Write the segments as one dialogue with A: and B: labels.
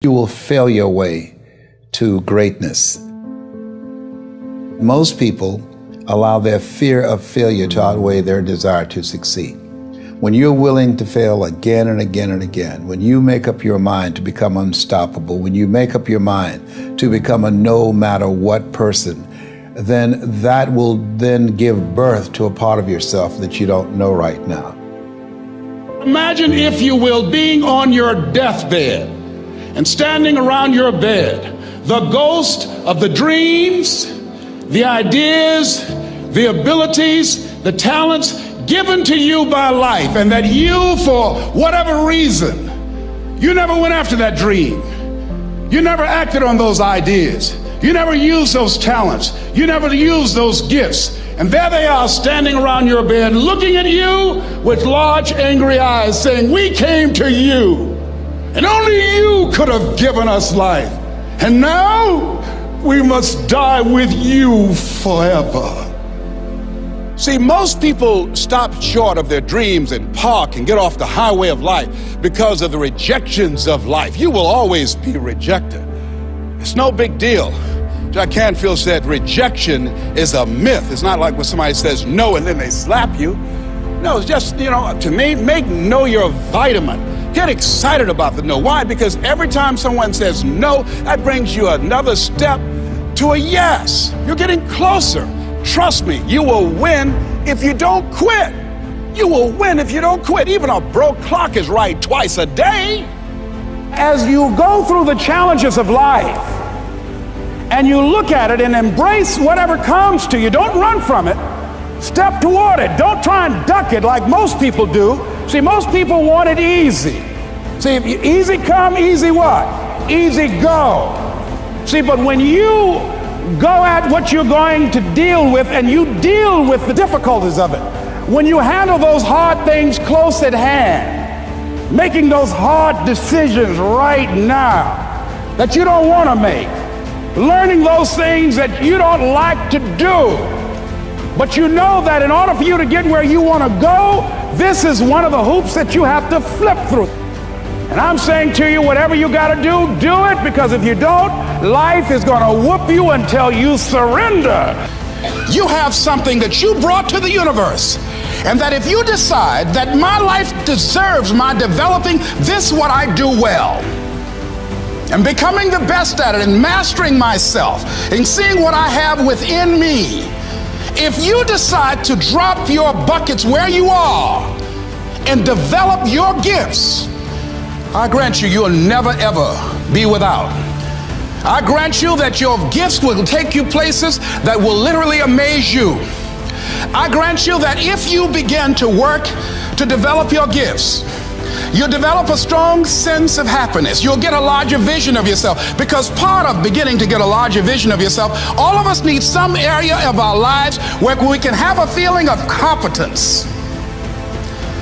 A: You will fail your way to greatness. Most people allow their fear of failure to outweigh their desire to succeed. When you're willing to fail again and again and again, when you make up your mind to become unstoppable, when you make up your mind to become a no matter what person, then that will then give birth to a part of yourself that you don't know right now.
B: Imagine, if you will, being on your deathbed and standing around your bed, the ghost of the dreams, the ideas, the abilities, the talents given to you by life, and that you, for whatever reason, you never went after that dream. You never acted on those ideas. You never used those talents. You never used those gifts. And there they are standing around your bed looking at you with large angry eyes saying, "We came to you, and only you could have given us life. And now we must die with you forever." See, most people stop short of their dreams and park and get off the highway of life because of the rejections of life. You will always be rejected. It's no big deal. Jack Canfield said rejection is a myth. It's not like when somebody says no and then they slap you. No, it's just, to me, make no your vitamin. Get excited about the no. Why? Because every time someone says no, that brings you another step to a yes. You're getting closer. Trust me, you will win if you don't quit. You will win if you don't quit. Even a broke clock is right twice a day.
C: As you go through the challenges of life and you look at it and embrace whatever comes to you, don't run from it. Step toward it. Don't try and duck it like most people do. See, most people want it easy. See, easy come, easy what? Easy go. See, but when you go at what you're going to deal with and you deal with the difficulties of it, when you handle those hard things close at hand, making those hard decisions right now that you don't want to make, learning those things that you don't like to do, but you know that in order for you to get where you want to go, this is one of the hoops that you have to flip through. And I'm saying to you, whatever you got to do it, because if you don't, life is going to whoop you until you surrender.
B: You have something that you brought to the universe, and that if you decide that my life deserves my developing this what I do well, and becoming the best at it, and mastering myself, and seeing what I have within me, if you decide to drop your buckets where you are and develop your gifts, I grant you, you'll never ever be without. I grant you that your gifts will take you places that will literally amaze you. I grant you that if you begin to work to develop your gifts, you'll develop a strong sense of happiness. You'll get a larger vision of yourself, because part of beginning to get a larger vision of yourself, all of us need some area of our lives where we can have a feeling of competence.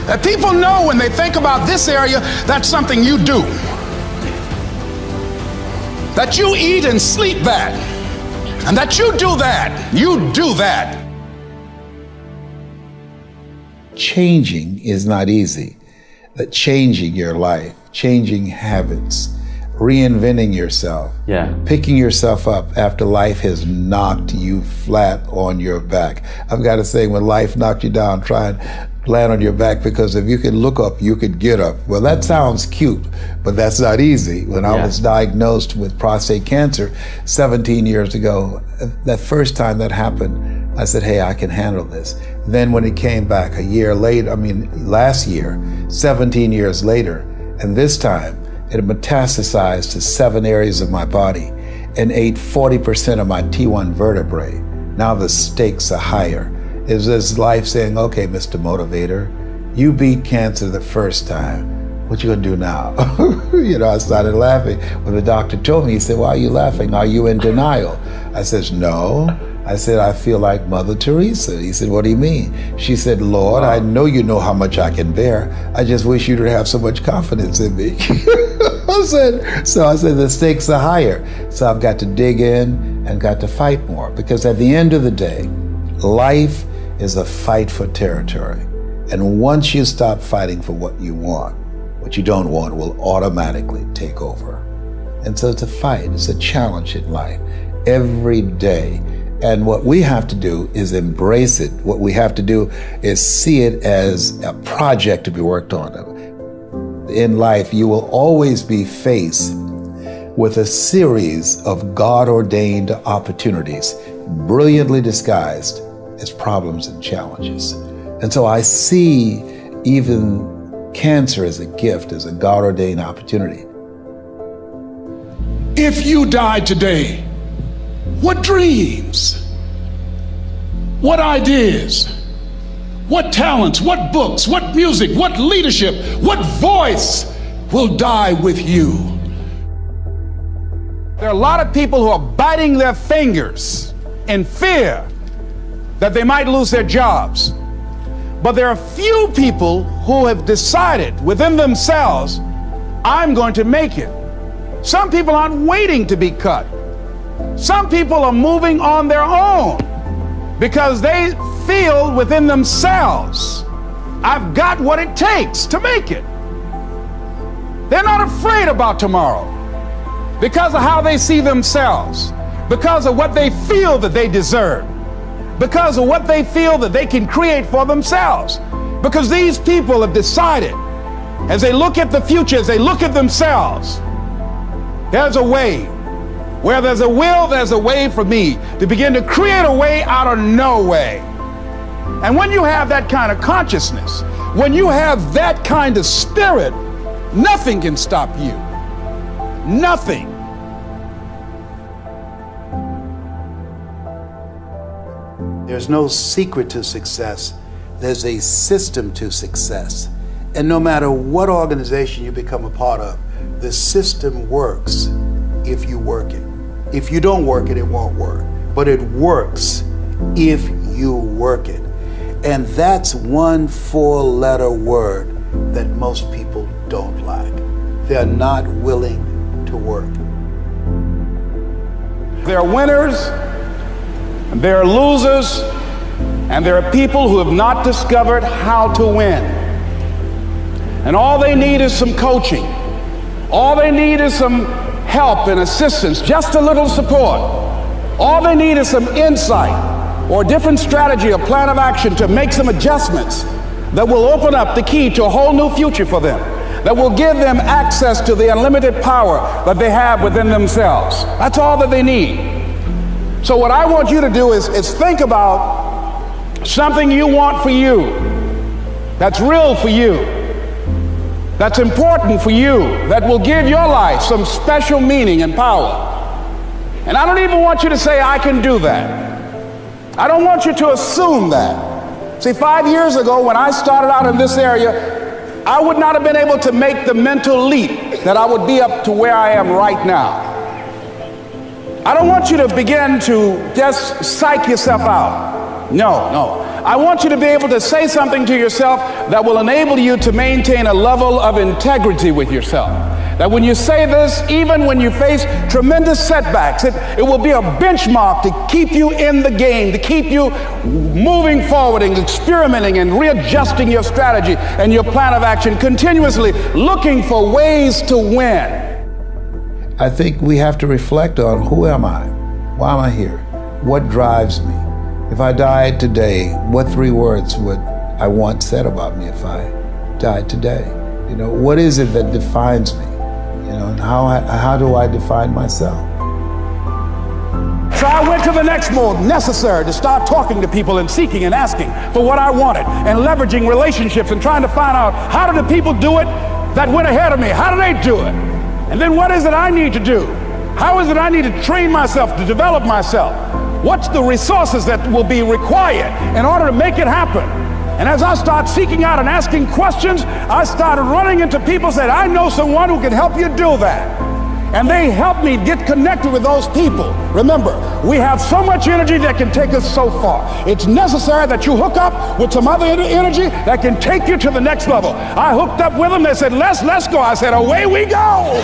B: That people know when they think about this area, that's something you do. That you eat and sleep that. And that you do that. You do that.
A: Changing is not easy. That changing your life, changing habits, reinventing yourself, picking yourself up after life has knocked you flat on your back. I've got to say, when life knocked you down, try and land on your back, because if you could look up, you could get up. Well, that sounds cute, but that's not easy. When I was diagnosed with prostate cancer 17 years ago, that first time that happened, I said, hey, I can handle this. Then when it came back a year later, last year, 17 years later, and this time it metastasized to 7 areas of my body and ate 40% of my T1 vertebrae. Now the stakes are higher. It's this life saying, okay, Mr. Motivator, you beat cancer the first time. What you gonna do now? I started laughing. When the doctor told me, he said, why are you laughing? Are you in denial? I said, no. I said, I feel like Mother Teresa. He said, what do you mean? She said, Lord, I know you know how much I can bear. I just wish you to have so much confidence in me. I said, the stakes are higher. So I've got to dig in and got to fight more, because at the end of the day, life is a fight for territory. And once you stop fighting for what you want, what you don't want will automatically take over. And so it's a fight, it's a challenge in life every day. And what we have to do is embrace it. What we have to do is see it as a project to be worked on. In life, you will always be faced with a series of God-ordained opportunities, brilliantly disguised as problems and challenges. And so I see even cancer as a gift, as a God-ordained opportunity.
B: If you died today, what dreams, what ideas, what talents, what books, what music, what leadership, what voice will die with you?
C: There are a lot of people who are biting their fingers in fear that they might lose their jobs. But there are few people who have decided within themselves, I'm going to make it. Some people aren't waiting to be cut. Some people are moving on their own because they feel within themselves, I've got what it takes to make it. They're not afraid about tomorrow because of how they see themselves, because of what they feel that they deserve, because of what they feel that they can create for themselves. Because these people have decided, as they look at the future, as they look at themselves, there's a way. Where there's a will, there's a way for me to begin to create a way out of no way. And when you have that kind of consciousness, when you have that kind of spirit, nothing can stop you. Nothing.
A: There's no secret to success. There's a system to success. And no matter what organization you become a part of, the system works if you work it. If you don't work it, it won't work. But it works if you work it. And that's one 4-letter word that most people don't like. They're not willing to work.
C: There are winners, and there are losers, and there are people who have not discovered how to win. And all they need is some coaching. All they need is some help and assistance, just a little support. All they need is some insight or a different strategy, a plan of action to make some adjustments that will open up the key to a whole new future for them, that will give them access to the unlimited power that they have within themselves. That's all that they need. So what I want you to do is think about something you want for you, that's real for you, that's important for you, that will give your life some special meaning and power. And I don't even want you to say, I can do that. I don't want you to assume that. See, 5 years ago when I started out in this area, I would not have been able to make the mental leap that I would be up to where I am right now. I don't want you to begin to just psych yourself out. No. I want you to be able to say something to yourself that will enable you to maintain a level of integrity with yourself. That when you say this, even when you face tremendous setbacks, it will be a benchmark to keep you in the game, to keep you moving forward and experimenting and readjusting your strategy and your plan of action, continuously looking for ways to win.
A: I think we have to reflect on, who am I? Why am I here? What drives me? If I died today, what 3 words would I want said about me if I died today? You know, what is it that defines me? You know, and how do I define myself?
C: So I went to the next mode necessary to start talking to people and seeking and asking for what I wanted and leveraging relationships and trying to find out, how do the people do it that went ahead of me? How do they do it? And then what is it I need to do? How is it I need to train myself, to develop myself? What's the resources that will be required in order to make it happen? And as I start seeking out and asking questions, I started running into people who said, I know someone who can help you do that. And they helped me get connected with those people. Remember, we have so much energy that can take us so far. It's necessary that you hook up with some other energy that can take you to the next level. I hooked up with them. They said, let's go. I said, away we go.